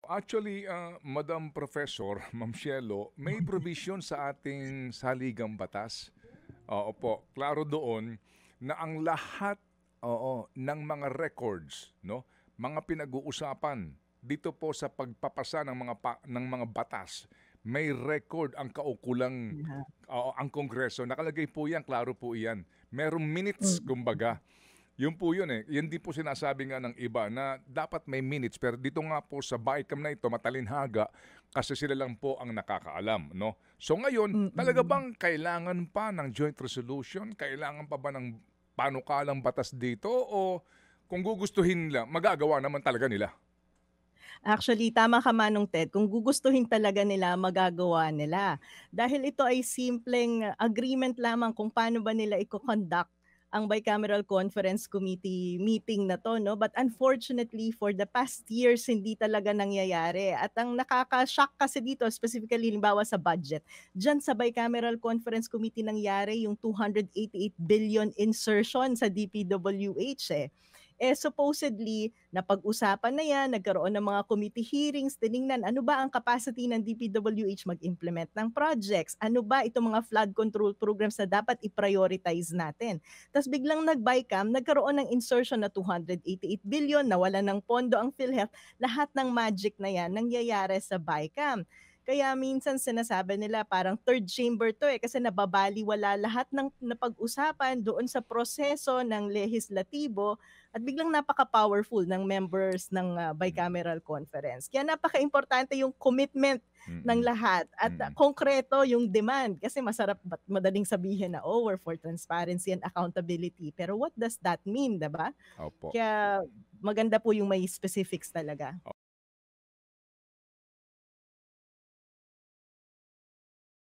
Actually, Madam Professor, Ma'am Shelo, may provision sa ating saligang batas. Oo po, klaro doon na ang lahat ng mga records, no, mga pinag-uusapan dito po sa pagpapasa ng ng mga batas, may record ang kaukulang Yeah. ang Kongreso. Nakalagay po 'yan, klaro po 'yan. Merong minutes Mm. kumbaga. Yun po yun eh. Yan din po sinasabi nga ng iba na dapat may minutes. Pero dito nga po sa BICAM na ito, matalinhaga kasi sila lang po ang nakakaalam. No? So ngayon, talaga Mm. bang kailangan pa ng joint resolution? Kailangan pa ba ng panukalang batas dito? O kung gugustuhin nila, magagawa naman talaga nila? Actually, tama ka Manong Ted, kung gugustuhin talaga nila, magagawa nila. Dahil ito ay simpleng agreement lamang kung paano ba nila iko-conduct ang Bicameral Conference Committee meeting na 'to 'no. But unfortunately for the past years hindi talaga nangyayari at ang nakaka-shock kasi dito specifically halimbawa sa budget, diyan sa Bicameral Conference Committee nangyari yung 288 billion insertion sa DPWH, eh. Supposedly napag-usapan na 'yan, nagkaroon ng mga committee hearings, tiningnan ano ba ang capacity ng DPWH mag-implement ng projects, ano ba itong mga flood control programs na dapat i-prioritize natin. Ta's biglang nag-BICAM, nagkaroon ng insertion na 288 billion, nawalan ng pondo ang PhilHealth, lahat ng magic na 'yan nangyayari sa BICAM. Kaya minsan sinasabi nila parang third chamber 'to, kasi nababalewala lahat ng napag-usapan doon sa proseso ng lehislatibo at biglang napaka-powerful ng members ng, Mm, bicameral conference. Kaya napakaimportante yung commitment ng mm, lahat at, mm. konkreto yung demand. Kasi masarap madaling sabihin na, "Oh, we're for transparency and accountability." Pero what does that mean, 'di ba? Opo. Kaya maganda po yung may specifics talaga.